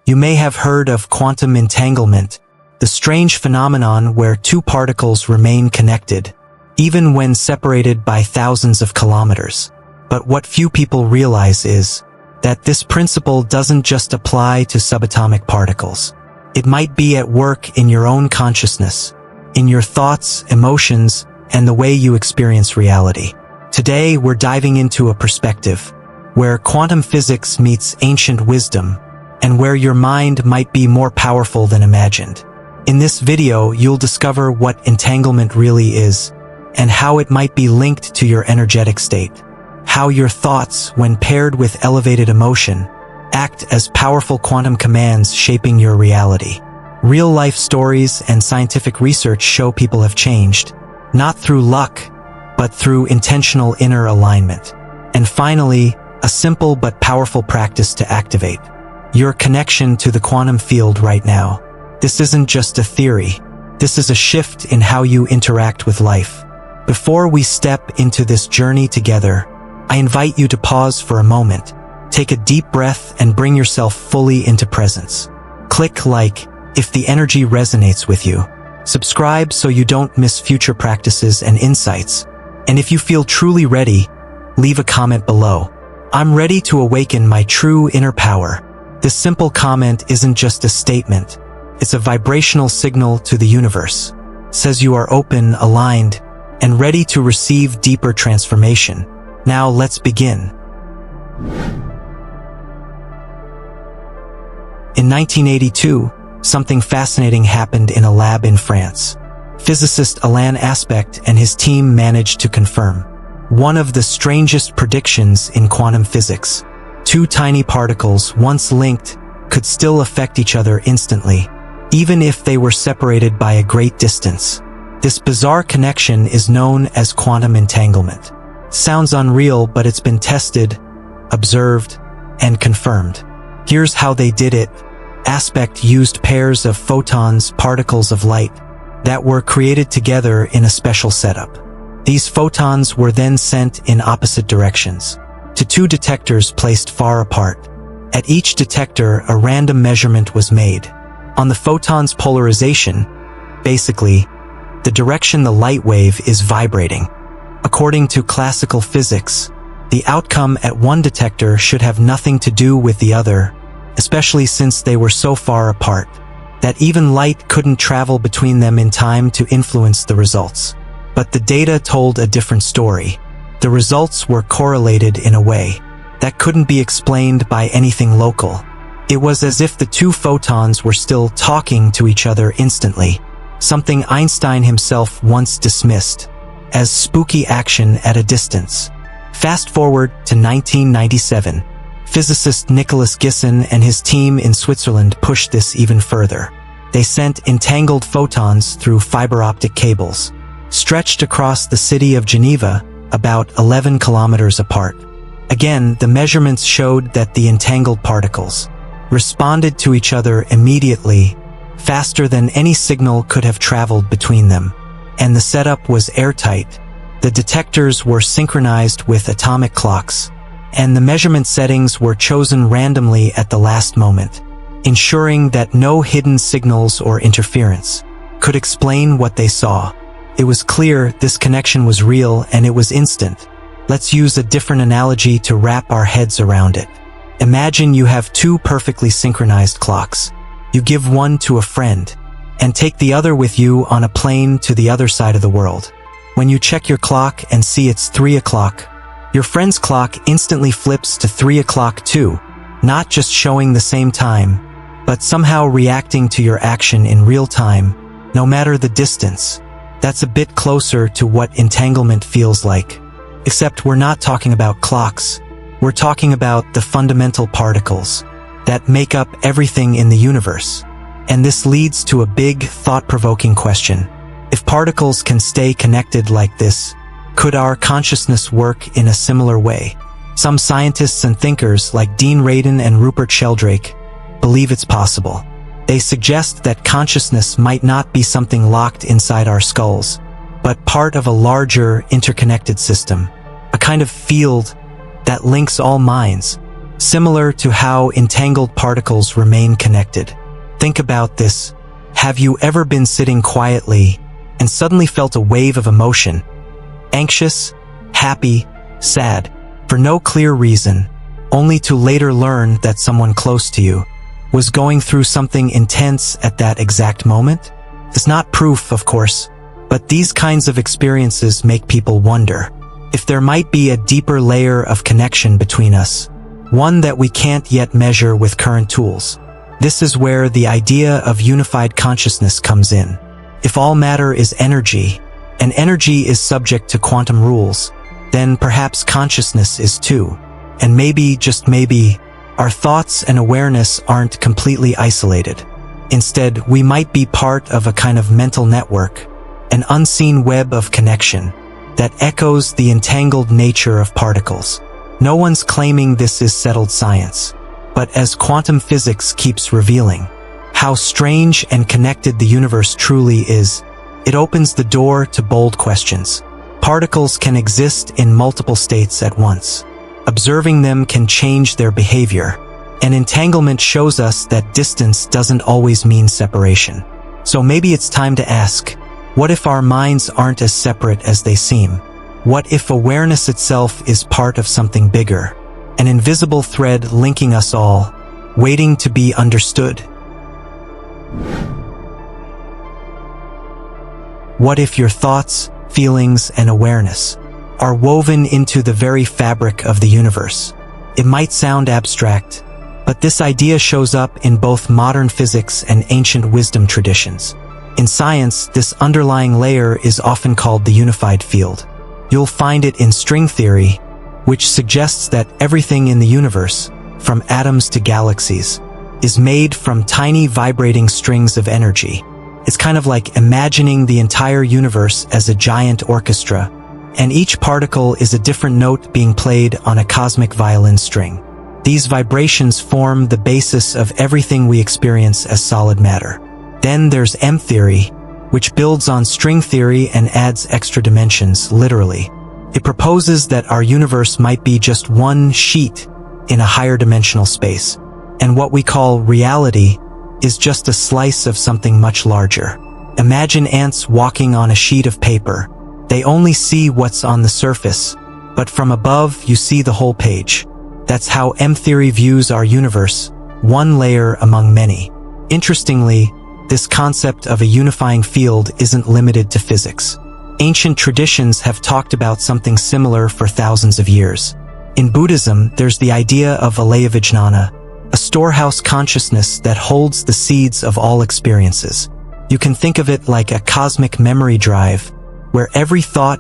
You may have heard of quantum entanglement, the strange phenomenon where two particles remain connected, even when separated by thousands of kilometers. But what few people realize is that this principle doesn't just apply to subatomic particles. It might be at work in your own consciousness, in your thoughts, emotions, and the way you experience reality. Today, we're diving into a perspective where quantum physics meets ancient wisdom, and where your mind might be more powerful than imagined. In this video, you'll discover what entanglement really is, and how it might be linked to your energetic state. How your thoughts, when paired with elevated emotion, act as powerful quantum commands shaping your reality. Real-life stories and scientific research show people have changed, not through luck, but through intentional inner alignment. And finally, a simple but powerful practice to activate your connection to the quantum field right now. This isn't just a theory. This is a shift in how you interact with life. Before we step into this journey together, I invite you to pause for a moment, take a deep breath, and bring yourself fully into presence. Click like if the energy resonates with you. Subscribe so you don't miss future practices and insights. And if you feel truly ready, leave a comment below. I'm ready to awaken my true inner power. This simple comment isn't just a statement. It's a vibrational signal to the universe. It says you are open, aligned, and ready to receive deeper transformation. Now let's begin. In 1982, something fascinating happened in a lab in France. Physicist Alain and his team managed to confirm one of the strangest predictions in quantum physics. Two tiny particles, once linked, could still affect each other instantly, even if they were separated by a great distance. This bizarre connection is known as quantum entanglement. Sounds unreal, but it's been tested, observed, and confirmed. Here's how they did it. Aspect used pairs of photons, particles of light, that were created together in a special setup. These photons were then sent in opposite directions to two detectors placed far apart. At each detector, a random measurement was made. On the photon's polarization, basically, the direction the light wave is vibrating. According to classical physics, the outcome at one detector should have nothing to do with the other, especially since they were so far apart that even light couldn't travel between them in time to influence the results. But the data told a different story. The results were correlated in a way that couldn't be explained by anything local. It was as if the two photons were still talking to each other instantly, something Einstein himself once dismissed as spooky action at a distance. Fast forward to 1997. Physicist Nicolas Gisin and his team in Switzerland pushed this even further. They sent entangled photons through fiber optic cables, stretched across the city of Geneva, about 11 kilometers apart. Again, the measurements showed that the entangled particles responded to each other immediately, faster than any signal could have traveled between them. And the setup was airtight. The detectors were synchronized with atomic clocks, and the measurement settings were chosen randomly at the last moment, ensuring that no hidden signals or interference could explain what they saw. It was clear this connection was real, and it was instant. Let's use a different analogy to wrap our heads around it. Imagine you have two perfectly synchronized clocks. You give one to a friend, and take the other with you on a plane to the other side of the world. When you check your clock and see it's 3 o'clock, your friend's clock instantly flips to 3 o'clock too, not just showing the same time, but somehow reacting to your action in real time, no matter the distance. That's a bit closer to what entanglement feels like. Except we're not talking about clocks. We're talking about the fundamental particles that make up everything in the universe. And this leads to a big, thought-provoking question. If particles can stay connected like this, could our consciousness work in a similar way? Some scientists and thinkers like Dean Radin and Rupert Sheldrake believe it's possible. They suggest that consciousness might not be something locked inside our skulls, but part of a larger, interconnected system, a kind of field that links all minds, similar to how entangled particles remain connected. Think about this. Have you ever been sitting quietly and suddenly felt a wave of emotion? Anxious, happy, sad, for no clear reason, only to later learn that someone close to you was going through something intense at that exact moment? It's not proof, of course, but these kinds of experiences make people wonder if there might be a deeper layer of connection between us, one that we can't yet measure with current tools. This is where the idea of unified consciousness comes in. If all matter is energy, and energy is subject to quantum rules, then perhaps consciousness is too. And maybe, just maybe, our thoughts and awareness aren't completely isolated. Instead, we might be part of a kind of mental network, an unseen web of connection that echoes the entangled nature of particles. No one's claiming this is settled science, but as quantum physics keeps revealing how strange and connected the universe truly is, it opens the door to bold questions. Particles can exist in multiple states at once. Observing them can change their behavior, and entanglement shows us that distance doesn't always mean separation. So maybe it's time to ask, what if our minds aren't as separate as they seem? What if awareness itself is part of something bigger, an invisible thread linking us all, waiting to be understood? What if your thoughts, feelings, and awareness are woven into the very fabric of the universe? It might sound abstract, but this idea shows up in both modern physics and ancient wisdom traditions. In science, this underlying layer is often called the unified field. You'll find it in string theory, which suggests that everything in the universe, from atoms to galaxies, is made from tiny vibrating strings of energy. It's kind of like imagining the entire universe as a giant orchestra, and each particle is a different note being played on a cosmic violin string. These vibrations form the basis of everything we experience as solid matter. Then there's M-theory, which builds on string theory and adds extra dimensions, literally. It proposes that our universe might be just one sheet in a higher dimensional space, and what we call reality is just a slice of something much larger. Imagine ants walking on a sheet of paper. They only see what's on the surface, but from above you see the whole page. That's how M-theory views our universe, one layer among many. Interestingly, this concept of a unifying field isn't limited to physics. Ancient traditions have talked about something similar for thousands of years. In Buddhism, there's the idea of Alaya Vijnana, a storehouse consciousness that holds the seeds of all experiences. You can think of it like a cosmic memory drive, where every thought,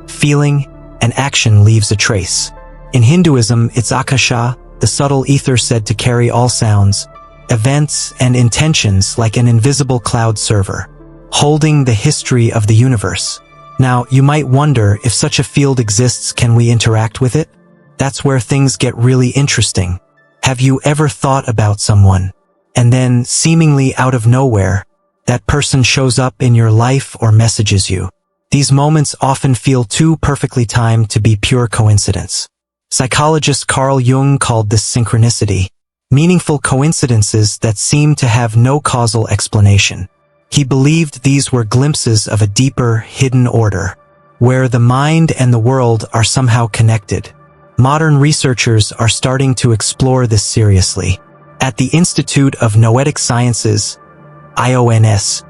feeling, and action leaves a trace. In Hinduism, it's Akasha, the subtle ether said to carry all sounds, events, and intentions like an invisible cloud server, holding the history of the universe. Now, you might wonder, if such a field exists, can we interact with it? That's where things get really interesting. Have you ever thought about someone, and then, seemingly out of nowhere, that person shows up in your life or messages you? These moments often feel too perfectly timed to be pure coincidence. Psychologist Carl Jung called this synchronicity, meaningful coincidences that seem to have no causal explanation. He believed these were glimpses of a deeper, hidden order, where the mind and the world are somehow connected. Modern researchers are starting to explore this seriously. At the Institute of Noetic Sciences, IONS,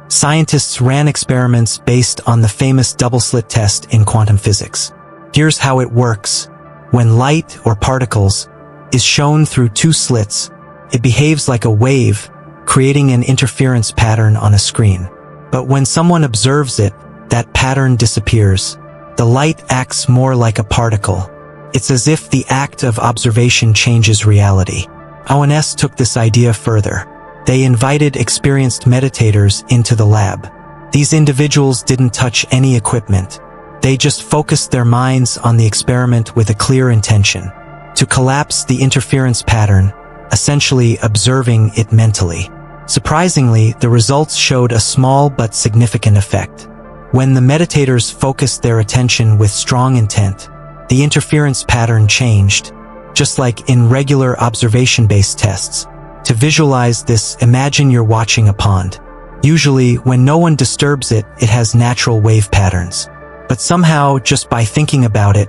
scientists ran experiments based on the famous double-slit test in quantum physics. Here's how it works. When light, or particles, is shown through two slits, it behaves like a wave, creating an interference pattern on a screen. But when someone observes it, that pattern disappears. The light acts more like a particle. It's as if the act of observation changes reality. IONS took this idea further. They invited experienced meditators into the lab. These individuals didn't touch any equipment. They just focused their minds on the experiment with a clear intention: to collapse the interference pattern, essentially observing it mentally. Surprisingly, the results showed a small but significant effect. When the meditators focused their attention with strong intent, the interference pattern changed. just like in regular observation-based tests. To visualize this, imagine you're watching a pond. Usually, when no one disturbs it, it has natural wave patterns. But somehow, just by thinking about it,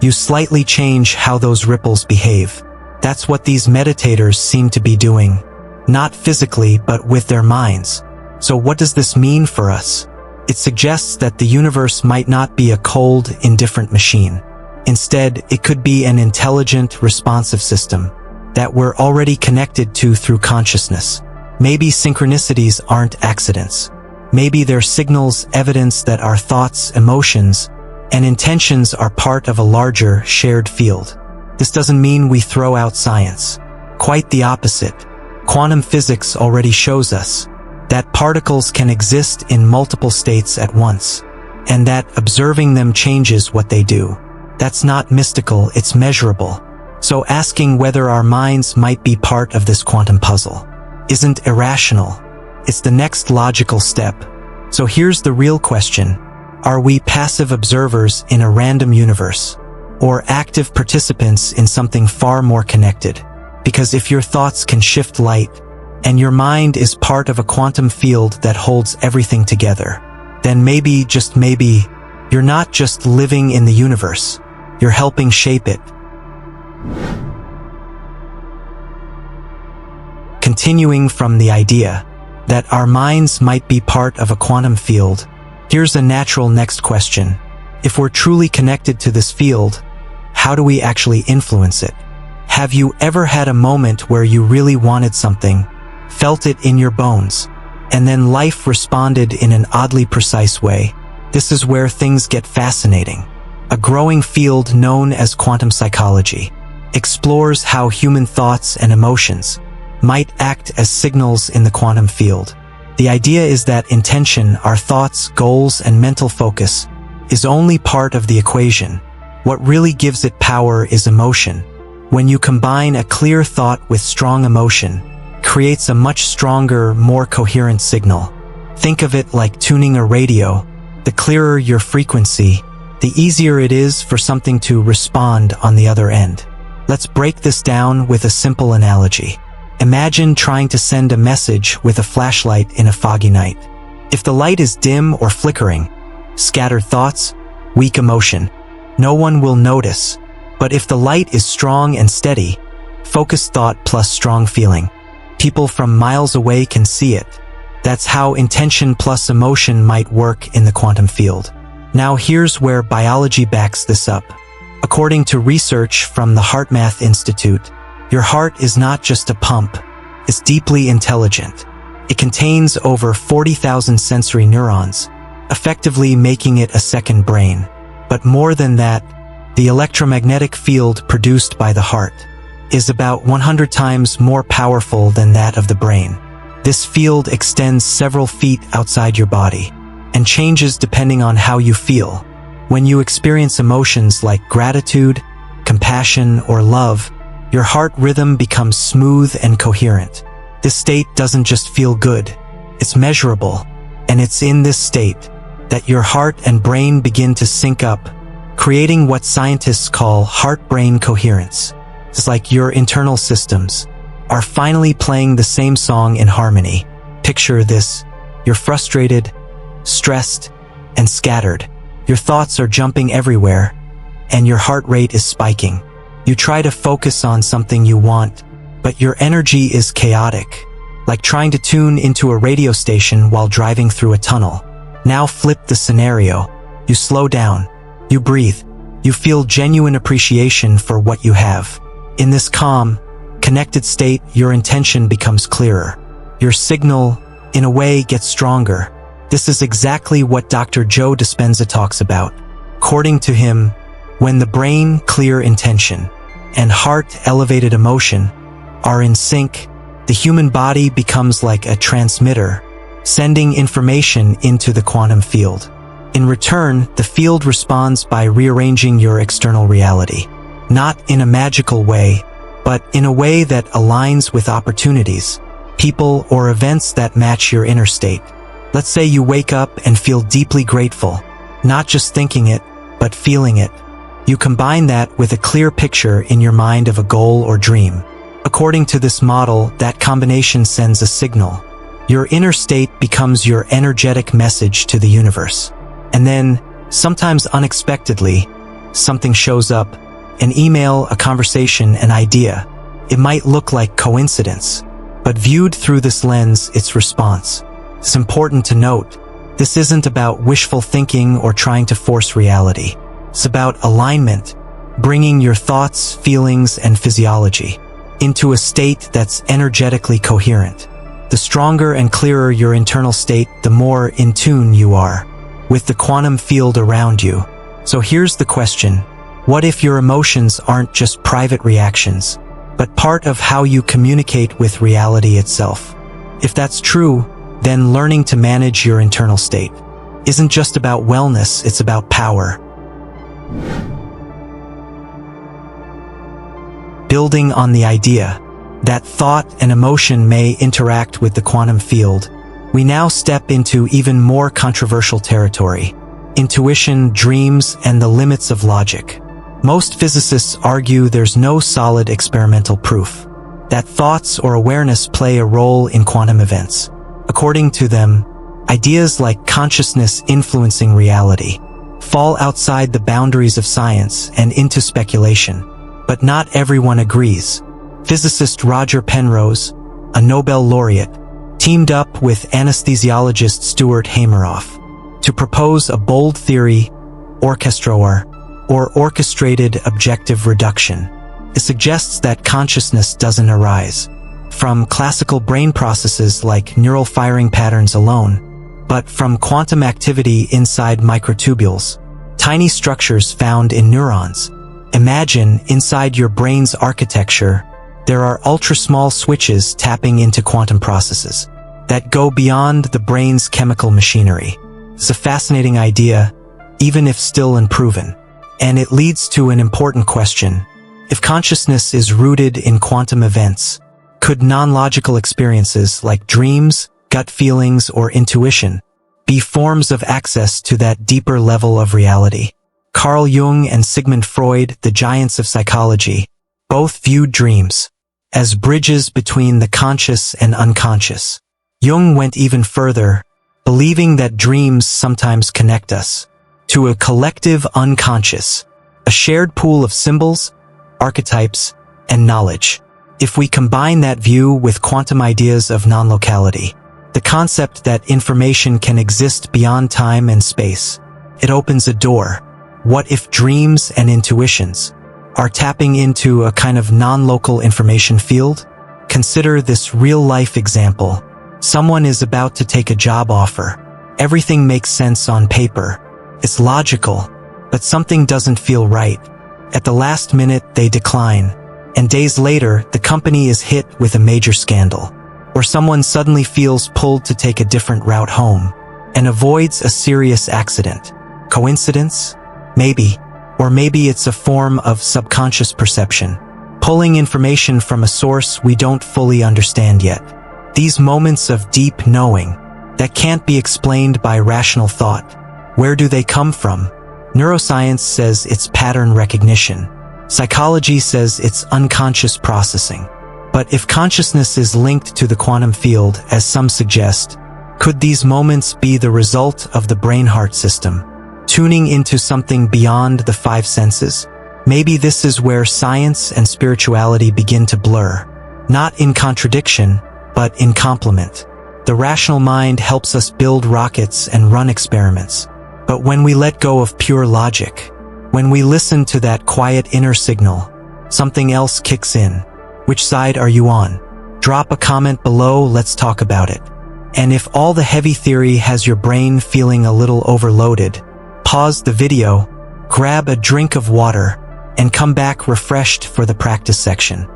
you slightly change how those ripples behave. That's what these meditators seem to be doing. Not physically, but with their minds. So what does this mean for us? It suggests that the universe might not be a cold, indifferent machine. Instead, it could be an intelligent, responsive system that we're already connected to through consciousness. Maybe synchronicities aren't accidents. Maybe they're signals, evidence that our thoughts, emotions, and intentions are part of a larger, shared field. This doesn't mean we throw out science. Quite the opposite. Quantum physics already shows us that particles can exist in multiple states at once, and that observing them changes what they do. That's not mystical, it's measurable. So asking whether our minds might be part of this quantum puzzle isn't irrational. It's the next logical step. So here's the real question. Are we passive observers in a random universe, or active participants in something far more connected? Because if your thoughts can shift light, and your mind is part of a quantum field that holds everything together, then maybe, just maybe, you're not just living in the universe, you're helping shape it. Continuing from the idea that our minds might be part of a quantum field, here's a natural next question. If we're truly connected to this field, how do we actually influence it? Have you ever had a moment where you really wanted something, felt it in your bones, and then life responded in an oddly precise way? This is where things get fascinating. A growing field known as quantum psychology explores how human thoughts and emotions might act as signals in the quantum field. The idea is that intention, our thoughts, goals, and mental focus, is only part of the equation. What really gives it power is emotion. When you combine a clear thought with strong emotion, creates a much stronger, more coherent signal. Think of it like tuning a radio. The clearer your frequency, the easier it is for something to respond on the other end. Let's break this down with a simple analogy. Imagine trying to send a message with a flashlight in a foggy night. If the light is dim or flickering, scattered thoughts, weak emotion, no one will notice. But if the light is strong and steady, focused thought plus strong feeling, people from miles away can see it. That's how intention plus emotion might work in the quantum field. Now here's where biology backs this up. According to research from the HeartMath Institute, your heart is not just a pump, it's deeply intelligent. It contains over 40,000 sensory neurons, effectively making it a second brain. But more than that, the electromagnetic field produced by the heart is about 100 times more powerful than that of the brain. This field extends several feet outside your body and changes depending on how you feel. When you experience emotions like gratitude, compassion, or love, your heart rhythm becomes smooth and coherent. This state doesn't just feel good, it's measurable, and it's in this state that your heart and brain begin to sync up, creating what scientists call heart-brain coherence. It's like your internal systems are finally playing the same song in harmony. Picture this: you're frustrated, stressed, and scattered. Your thoughts are jumping everywhere, and your heart rate is spiking. You try to focus on something you want, but your energy is chaotic, like trying to tune into a radio station while driving through a tunnel. Now flip the scenario. You slow down, you breathe, you feel genuine appreciation for what you have. In this calm, connected state, your intention becomes clearer. Your signal, in a way, gets stronger. This is exactly what Dr. Joe Dispenza talks about. According to him, when the brain, clear intention, and heart, elevated emotion, are in sync, the human body becomes like a transmitter, sending information into the quantum field. In return, the field responds by rearranging your external reality. Not in a magical way, but in a way that aligns with opportunities, people, or events that match your inner state. Let's say you wake up and feel deeply grateful, not just thinking it, but feeling it. You combine that with a clear picture in your mind of a goal or dream. According to this model, that combination sends a signal. Your inner state becomes your energetic message to the universe. And then, sometimes unexpectedly, something shows up. An email, a conversation, an idea. It might look like coincidence, but viewed through this lens, it's response. It's important to note, this isn't about wishful thinking or trying to force reality. It's about alignment, bringing your thoughts, feelings, and physiology into a state that's energetically coherent. The stronger and clearer your internal state, the more in tune you are with the quantum field around you. So here's the question. What if your emotions aren't just private reactions, but part of how you communicate with reality itself? If that's true, then learning to manage your internal state isn't just about wellness, it's about power. Building on the idea that thought and emotion may interact with the quantum field, we now step into even more controversial territory: intuition, dreams, and the limits of logic. Most physicists argue there's no solid experimental proof that thoughts or awareness play a role in quantum events. According to them, ideas like consciousness influencing reality fall outside the boundaries of science and into speculation. But not everyone agrees. Physicist Roger Penrose, a Nobel laureate, teamed up with anesthesiologist Stuart Hameroff to propose a bold theory, orchestroar, or orchestrated objective reduction. It suggests that consciousness doesn't arise from classical brain processes like neural firing patterns alone, but from quantum activity inside microtubules, tiny structures found in neurons. Imagine, inside your brain's architecture, there are ultra-small switches tapping into quantum processes that go beyond the brain's chemical machinery. It's a fascinating idea, even if still unproven. And it leads to an important question. If consciousness is rooted in quantum events, could non-logical experiences like dreams, gut feelings, or intuition be forms of access to that deeper level of reality? Carl Jung and Sigmund Freud, the giants of psychology, both viewed dreams as bridges between the conscious and unconscious. Jung went even further, believing that dreams sometimes connect us to a collective unconscious, a shared pool of symbols, archetypes, and knowledge. If we combine that view with quantum ideas of non-locality, the concept that information can exist beyond time and space, it opens a door. What if dreams and intuitions are tapping into a kind of non-local information field? Consider this real-life example. Someone is about to take a job offer. Everything makes sense on paper. It's logical, but something doesn't feel right. At the last minute, they decline. And days later, the company is hit with a major scandal. Or someone suddenly feels pulled to take a different route home and avoids a serious accident. Coincidence? Maybe. Or maybe it's a form of subconscious perception, pulling information from a source we don't fully understand yet. These moments of deep knowing that can't be explained by rational thought, where do they come from? Neuroscience says it's pattern recognition. Psychology says it's unconscious processing. But if consciousness is linked to the quantum field, as some suggest, could these moments be the result of the brain-heart system, tuning into something beyond the five senses? Maybe this is where science and spirituality begin to blur, not in contradiction, but in complement. The rational mind helps us build rockets and run experiments. But when we let go of pure logic, when we listen to that quiet inner signal, something else kicks in. Which side are you on? Drop a comment below, let's talk about it. And if all the heavy theory has your brain feeling a little overloaded, pause the video, grab a drink of water, and come back refreshed for the practice section.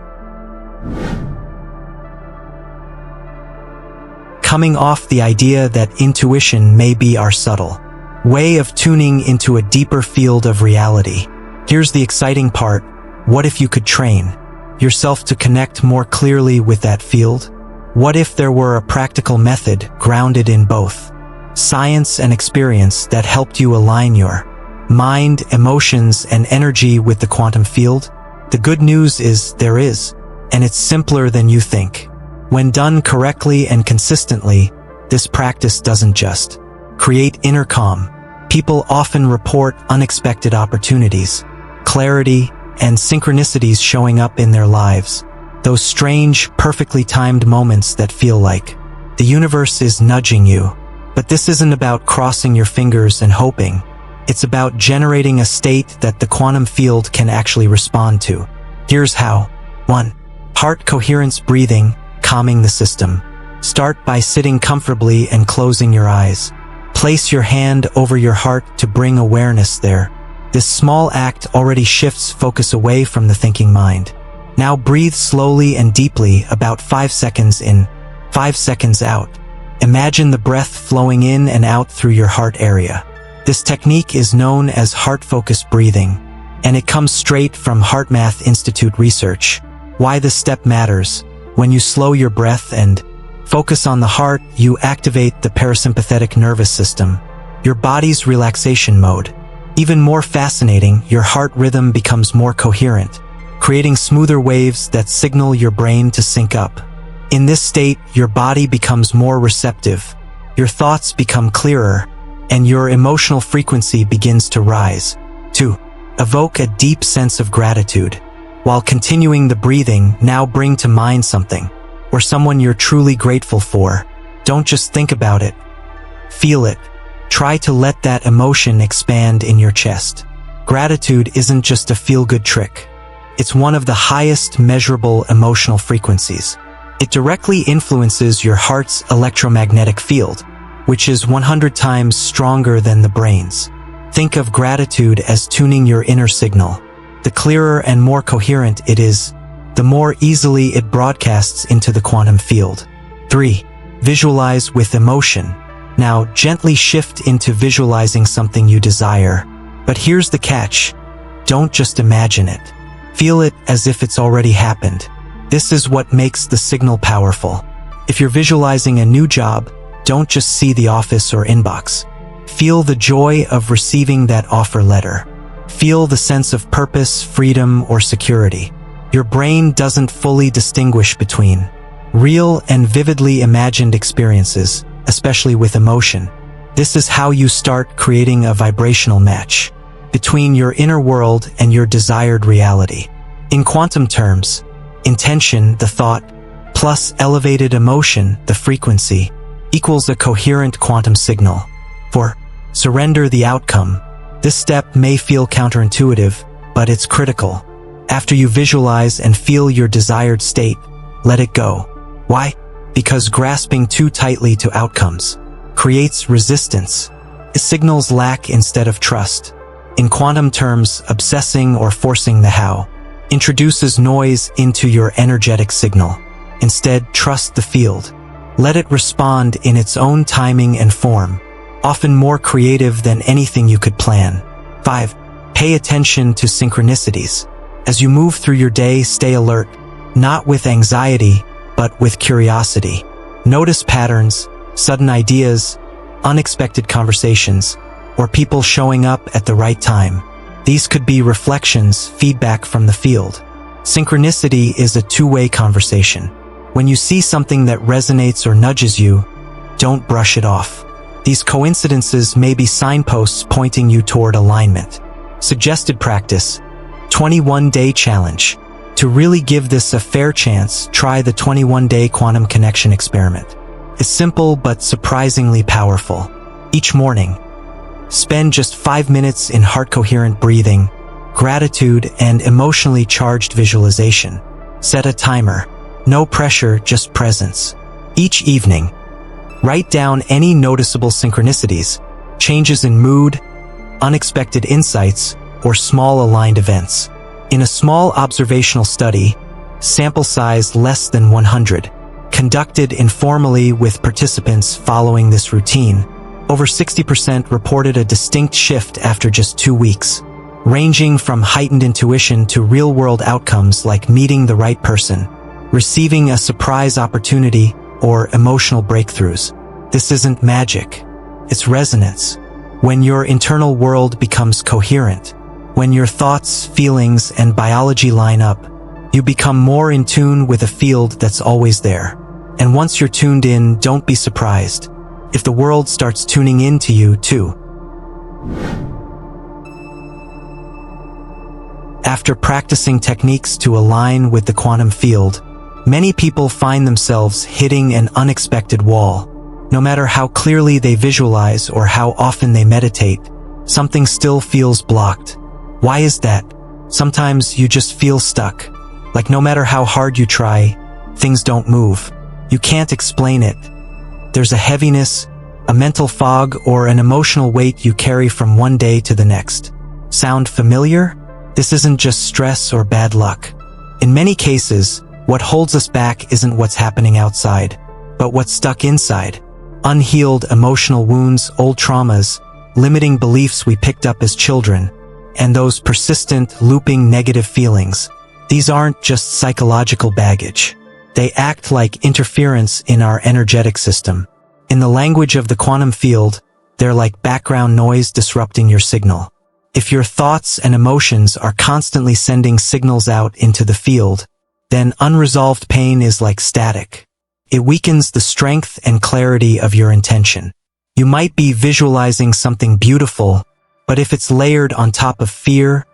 Coming off the idea that intuition may be our subtle way of tuning into a deeper field of reality, here's the exciting part. What if you could train yourself to connect more clearly with that field? What if there were a practical method grounded in both science and experience that helped you align your mind, emotions, and energy with the quantum field? The good news is there is, and it's simpler than you think. When done correctly and consistently, this practice doesn't just create inner calm. People often report unexpected opportunities, clarity, and synchronicities showing up in their lives. Those strange, perfectly timed moments that feel like the universe is nudging you. But this isn't about crossing your fingers and hoping. It's about generating a state that the quantum field can actually respond to. Here's how. 1. Heart coherence breathing, calming the system. Start by sitting comfortably and closing your eyes. Place your hand over your heart to bring awareness there. This small act already shifts focus away from the thinking mind. Now breathe slowly and deeply, about 5 seconds in, 5 seconds out. Imagine the breath flowing in and out through your heart area. This technique is known as heart-focused breathing, and it comes straight from HeartMath Institute research. Why this step matters: when you slow your breath and focus on the heart, you activate the parasympathetic nervous system, your body's relaxation mode. Even more fascinating, your heart rhythm becomes more coherent, creating smoother waves that signal your brain to sync up. In this state, your body becomes more receptive, your thoughts become clearer, and your emotional frequency begins to rise. 2. Evoke a deep sense of gratitude. While continuing the breathing, now bring to mind something or someone you're truly grateful for. Don't just think about it. Feel it. Try to let that emotion expand in your chest. Gratitude isn't just a feel-good trick. It's one of the highest measurable emotional frequencies. It directly influences your heart's electromagnetic field, which is 100 times stronger than the brain's. Think of gratitude as tuning your inner signal. The clearer and more coherent it is, the more easily it broadcasts into the quantum field. 3. Visualize with emotion. Now gently shift into visualizing something you desire. But here's the catch. Don't just imagine it. Feel it as if it's already happened. This is what makes the signal powerful. If you're visualizing a new job, don't just see the office or inbox. Feel the joy of receiving that offer letter. Feel the sense of purpose, freedom, or security. Your brain doesn't fully distinguish between real and vividly imagined experiences, especially with emotion. This is how you start creating a vibrational match between your inner world and your desired reality. In quantum terms, intention, the thought, plus elevated emotion, the frequency, equals a coherent quantum signal. 4. Surrender the outcome. This step may feel counterintuitive, but it's critical. After you visualize and feel your desired state, let it go. Why? Because grasping too tightly to outcomes creates resistance. It signals lack instead of trust. In quantum terms, obsessing or forcing the how introduces noise into your energetic signal. Instead, trust the field. Let it respond in its own timing and form, often more creative than anything you could plan. 5. Pay attention to synchronicities. As you move through your day, stay alert, not with anxiety, but with curiosity. Notice patterns, sudden ideas, unexpected conversations, or people showing up at the right time. These could be reflections, feedback from the field. Synchronicity is a two-way conversation. When you see something that resonates or nudges you, don't brush it off. These coincidences may be signposts pointing you toward alignment. Suggested practice: 21-day challenge. To really give this a fair chance, try the 21-day quantum connection experiment. It's simple but surprisingly powerful. Each morning, spend just 5 minutes in heart-coherent breathing, gratitude, and emotionally charged visualization. Set a timer. No pressure, just presence. Each evening, write down any noticeable synchronicities, changes in mood, unexpected insights, or small aligned events. In a small observational study, sample size less than 100, conducted informally with participants following this routine, over 60% reported a distinct shift after just 2 weeks, ranging from heightened intuition to real-world outcomes like meeting the right person, receiving a surprise opportunity, or emotional breakthroughs. This isn't magic. It's resonance. when your internal world becomes coherent, when your thoughts, feelings, and biology line up, you become more in tune with a field that's always there. And once you're tuned in, don't be surprised if the world starts tuning in to you too. After practicing techniques to align with the quantum field, many people find themselves hitting an unexpected wall. No matter how clearly they visualize or how often they meditate, something still feels blocked. Why is that? Sometimes you just feel stuck. Like no matter how hard you try, things don't move. You can't explain it. There's a heaviness, a mental fog, or an emotional weight you carry from one day to the next. Sound familiar? This isn't just stress or bad luck. In many cases, what holds us back isn't what's happening outside, but what's stuck inside. Unhealed emotional wounds, old traumas, limiting beliefs we picked up as children, and those persistent, looping negative feelings. These aren't just psychological baggage. They act like interference in our energetic system. In the language of the quantum field, they're like background noise disrupting your signal. If your thoughts and emotions are constantly sending signals out into the field, then unresolved pain is like static. It weakens the strength and clarity of your intention. You might be visualizing something beautiful, but if it's layered on top of fear,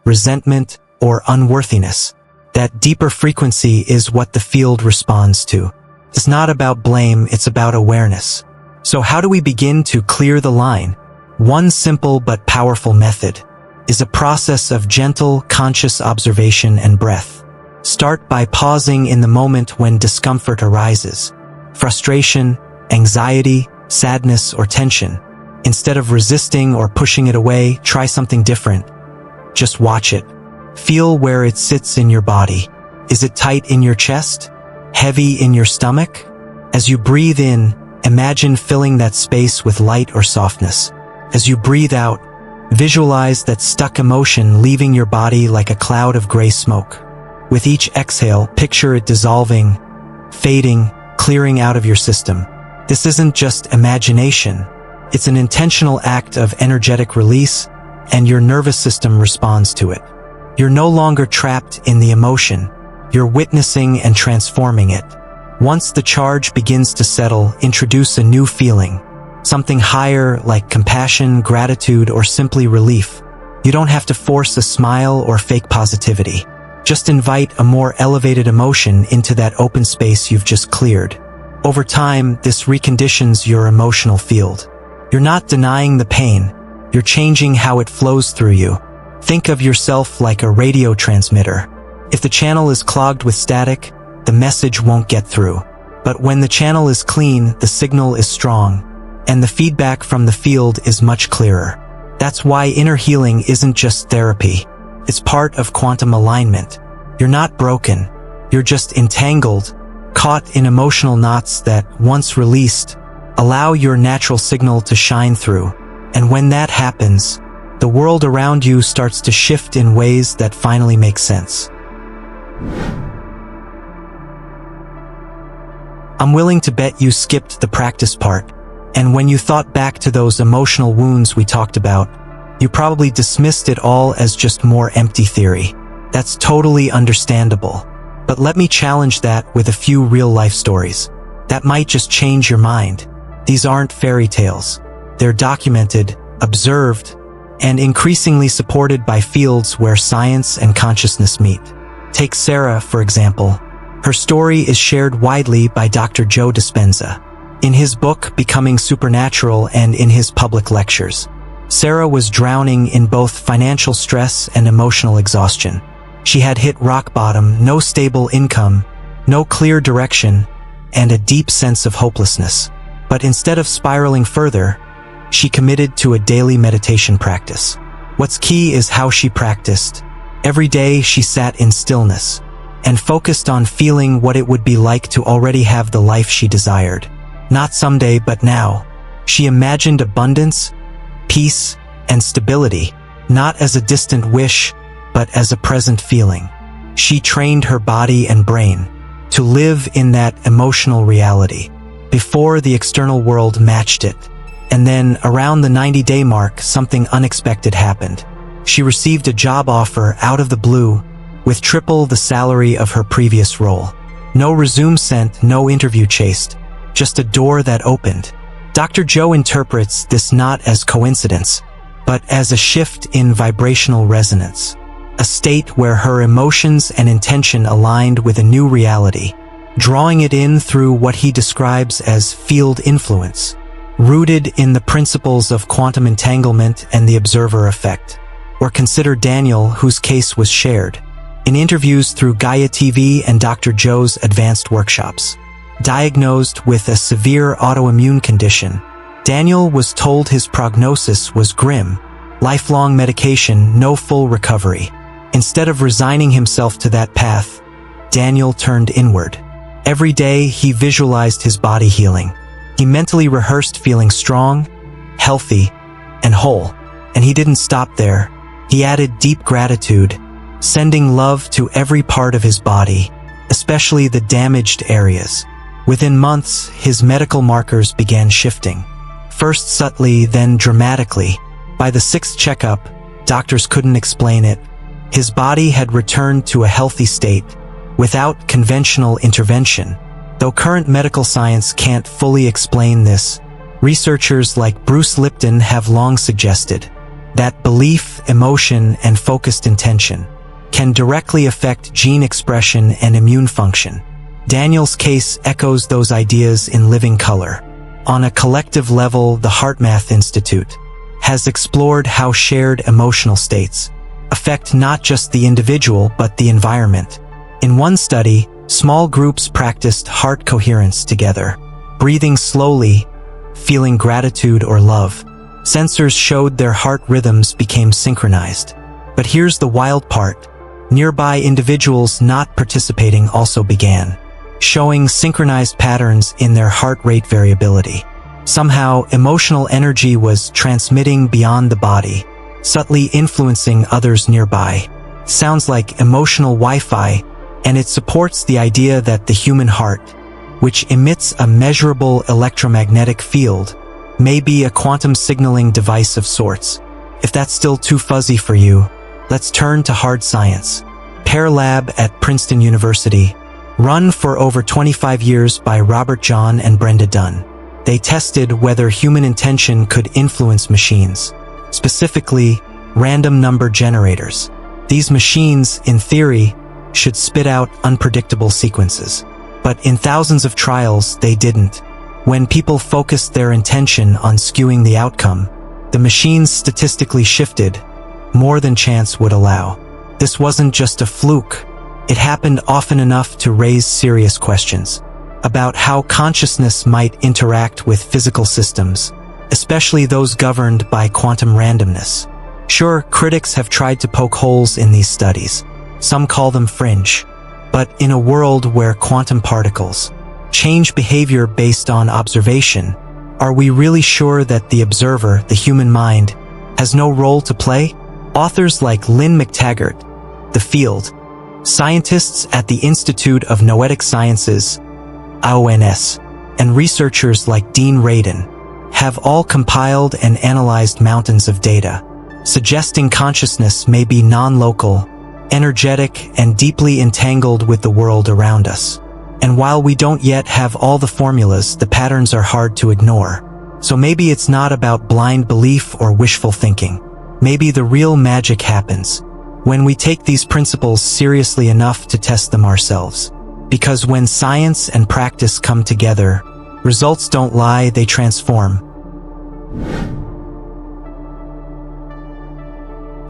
resentment, or unworthiness, that deeper frequency is what the field responds to. It's not about blame, it's about awareness. So how do we begin to clear the line? One simple but powerful method is a process of gentle, conscious observation and breath. Start by pausing in the moment when discomfort arises. Frustration, anxiety, sadness, or tension. Instead of resisting or pushing it away, try something different. Just watch it. Feel where it sits in your body. Is it tight in your chest? Heavy in your stomach? As you breathe in, imagine filling that space with light or softness. As you breathe out, visualize that stuck emotion leaving your body like a cloud of gray smoke. With each exhale, picture it dissolving, fading, clearing out of your system. This isn't just imagination. It's an intentional act of energetic release, and your nervous system responds to it. You're no longer trapped in the emotion. You're witnessing and transforming it. Once the charge begins to settle, introduce a new feeling. Something higher like compassion, gratitude, or simply relief. You don't have to force a smile or fake positivity. Just invite a more elevated emotion into that open space you've just cleared. Over time, this reconditions your emotional field. You're not denying the pain. You're changing how it flows through you. Think of yourself like a radio transmitter. If the channel is clogged with static, the message won't get through. But when the channel is clean, the signal is strong, and the feedback from the field is much clearer. That's why inner healing isn't just therapy. It's part of quantum alignment. You're not broken. You're just entangled, caught in emotional knots that, once released, allow your natural signal to shine through. And when that happens, the world around you starts to shift in ways that finally make sense. I'm willing to bet you skipped the practice part. And when you thought back to those emotional wounds we talked about, you probably dismissed it all as just more empty theory. That's totally understandable. But let me challenge that with a few real-life stories. That might just change your mind. These aren't fairy tales. They're documented, observed, and increasingly supported by fields where science and consciousness meet. Take Sarah, for example. Her story is shared widely by Dr. Joe Dispenza. In his book, Becoming Supernatural, and in his public lectures, Sarah was drowning in both financial stress and emotional exhaustion. She had hit rock bottom, no stable income, no clear direction, and a deep sense of hopelessness. But instead of spiraling further, she committed to a daily meditation practice. What's key is how she practiced. Every day she sat in stillness and focused on feeling what it would be like to already have the life she desired. Not someday, but now. She imagined abundance, peace, and stability, not as a distant wish, but as a present feeling. She trained her body and brain to live in that emotional reality before the external world matched it. And then, around the 90-day mark, something unexpected happened. She received a job offer out of the blue, with triple the salary of her previous role. No resume sent, no interview chased, just a door that opened. Dr. Joe interprets this not as coincidence, but as a shift in vibrational resonance. A state where her emotions and intention aligned with a new reality, drawing it in through what he describes as field influence, rooted in the principles of quantum entanglement and the observer effect. Or consider Daniel, whose case was shared in interviews through Gaia TV and Dr. Joe's advanced workshops. Diagnosed with a severe autoimmune condition, Daniel was told his prognosis was grim, lifelong medication, no full recovery. Instead of resigning himself to that path, Daniel turned inward. Every day he visualized his body healing. He mentally rehearsed feeling strong, healthy, and whole. And he didn't stop there. He added deep gratitude, sending love to every part of his body, especially the damaged areas. Within months, his medical markers began shifting. First subtly, then dramatically. By the 6th checkup, doctors couldn't explain it. His body had returned to a healthy state, without conventional intervention. Though current medical science can't fully explain this, researchers like Bruce Lipton have long suggested that belief, emotion, and focused intention can directly affect gene expression and immune function. Daniel's case echoes those ideas in living color. On a collective level, the HeartMath Institute has explored how shared emotional states affect not just the individual but the environment. In one study, small groups practiced heart coherence together, breathing slowly, feeling gratitude or love. Sensors showed their heart rhythms became synchronized. But here's the wild part. Nearby individuals not participating also began showing synchronized patterns in their heart rate variability. Somehow, emotional energy was transmitting beyond the body, subtly influencing others nearby. Sounds like emotional Wi-Fi, and it supports the idea that the human heart, which emits a measurable electromagnetic field, may be a quantum signaling device of sorts. If that's still too fuzzy for you, let's turn to hard science. PEAR Lab at Princeton University, run for over 25 years by Jahn and Brenda Dunne. They tested whether human intention could influence machines, specifically random number generators. These machines, in theory, should spit out unpredictable sequences. But in thousands of trials, they didn't. When people focused their intention on skewing the outcome, the machines statistically shifted more than chance would allow. This wasn't just a fluke. It happened often enough to raise serious questions about how consciousness might interact with physical systems, especially those governed by quantum randomness. Sure, critics have tried to poke holes in these studies. Some call them fringe. But in a world where quantum particles change behavior based on observation, are we really sure that the observer, the human mind, has no role to play? Authors like Lynn McTaggart, The Field, scientists at the Institute of Noetic Sciences, ONS, and researchers like Dean Radin have all compiled and analyzed mountains of data, suggesting consciousness may be non-local, energetic, and deeply entangled with the world around us. And while we don't yet have all the formulas, the patterns are hard to ignore. So maybe it's not about blind belief or wishful thinking. Maybe the real magic happens when we take these principles seriously enough to test them ourselves. Because when science and practice come together, results don't lie, they transform.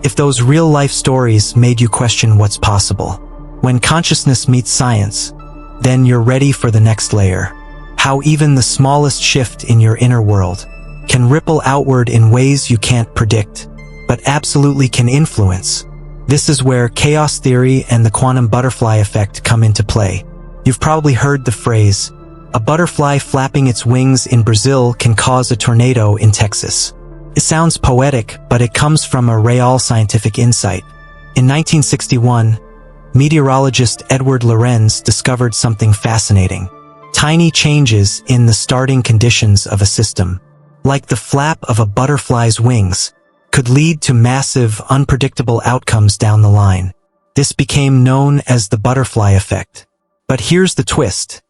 If those real-life stories made you question what's possible, when consciousness meets science, then you're ready for the next layer. How even the smallest shift in your inner world can ripple outward in ways you can't predict, but absolutely can influence. This is where chaos theory and the quantum butterfly effect come into play. You've probably heard the phrase, a butterfly flapping its wings in Brazil can cause a tornado in Texas. It sounds poetic, but it comes from a real scientific insight. In 1961, meteorologist Edward Lorenz discovered something fascinating. Tiny changes in the starting conditions of a system, like the flap of a butterfly's wings, could lead to massive, unpredictable outcomes down the line. This became known as the butterfly effect. But here's the twist.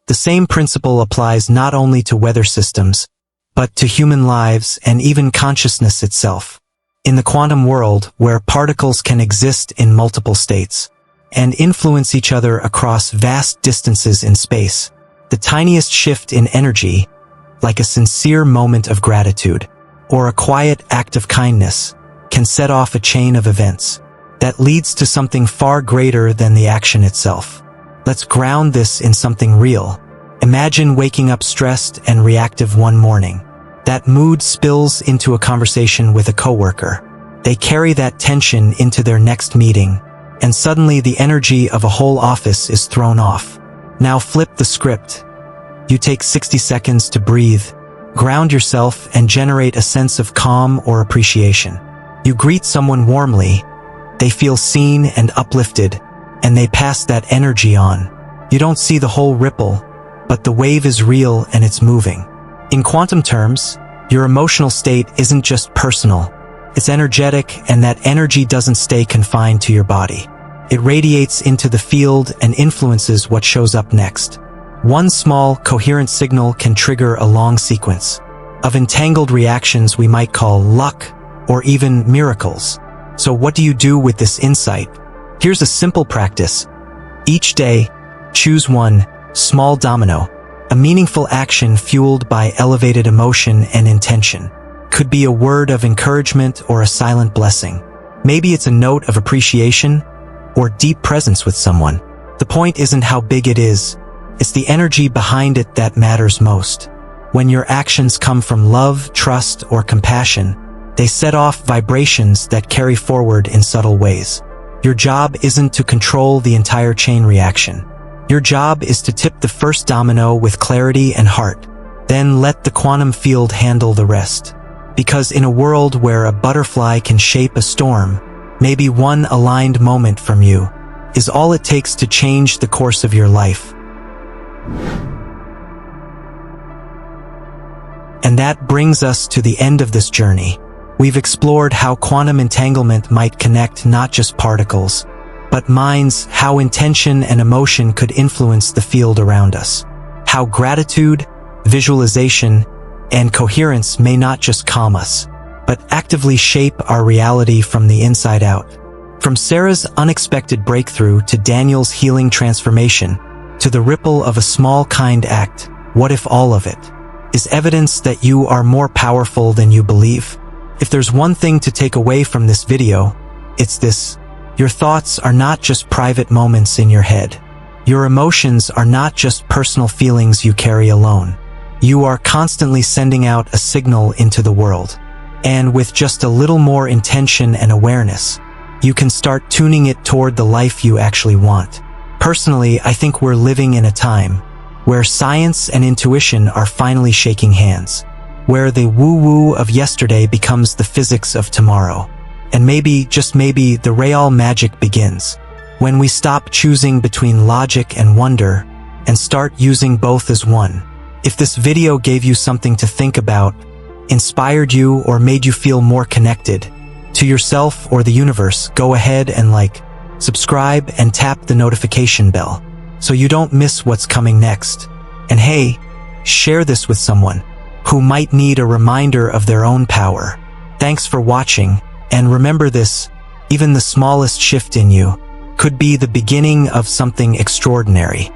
The same principle applies not only to weather systems, but to human lives and even consciousness itself. In the quantum world, where particles can exist in multiple states and influence each other across vast distances in space, the tiniest shift in energy, like a sincere moment of gratitude or a quiet act of kindness, can set off a chain of events that leads to something far greater than the action itself. Let's ground this in something real. Imagine waking up stressed and reactive one morning. That mood spills into a conversation with a coworker. They carry that tension into their next meeting, and suddenly the energy of a whole office is thrown off. Now flip the script. You take 60 seconds to breathe, ground yourself, and generate a sense of calm or appreciation. You greet someone warmly. They feel seen and uplifted, and they pass that energy on. You don't see the whole ripple, but the wave is real and it's moving. In quantum terms, your emotional state isn't just personal. It's energetic, and that energy doesn't stay confined to your body. It radiates into the field and influences what shows up next. One small, coherent signal can trigger a long sequence of entangled reactions we might call luck or even miracles. So what do you do with this insight? Here's a simple practice. Each day, choose one small domino, a meaningful action fueled by elevated emotion and intention. Could be a word of encouragement or a silent blessing. Maybe it's a note of appreciation or deep presence with someone. The point isn't how big it is, it's the energy behind it that matters most. When your actions come from love, trust, or compassion, they set off vibrations that carry forward in subtle ways. Your job isn't to control the entire chain reaction. Your job is to tip the first domino with clarity and heart, then let the quantum field handle the rest. Because in a world where a butterfly can shape a storm, maybe one aligned moment from you is all it takes to change the course of your life. And that brings us to the end of this journey. We've explored how quantum entanglement might connect not just particles, but minds, how intention and emotion could influence the field around us. How gratitude, visualization, and coherence may not just calm us, but actively shape our reality from the inside out. From Sarah's unexpected breakthrough to Daniel's healing transformation, to the ripple of a small kind act, what if all of it is evidence that you are more powerful than you believe? If there's one thing to take away from this video, it's this. Your thoughts are not just private moments in your head. Your emotions are not just personal feelings you carry alone. You are constantly sending out a signal into the world. And with just a little more intention and awareness, you can start tuning it toward the life you actually want. Personally, I think we're living in a time where science and intuition are finally shaking hands, where the woo-woo of yesterday becomes the physics of tomorrow. And maybe, just maybe, the real magic begins when we stop choosing between logic and wonder and start using both as one. If this video gave you something to think about, inspired you, or made you feel more connected to yourself or the universe, go ahead and subscribe, and tap the notification bell so you don't miss what's coming next. And hey, share this with someone who might need a reminder of their own power. Thanks for watching, and remember this, even the smallest shift in you could be the beginning of something extraordinary.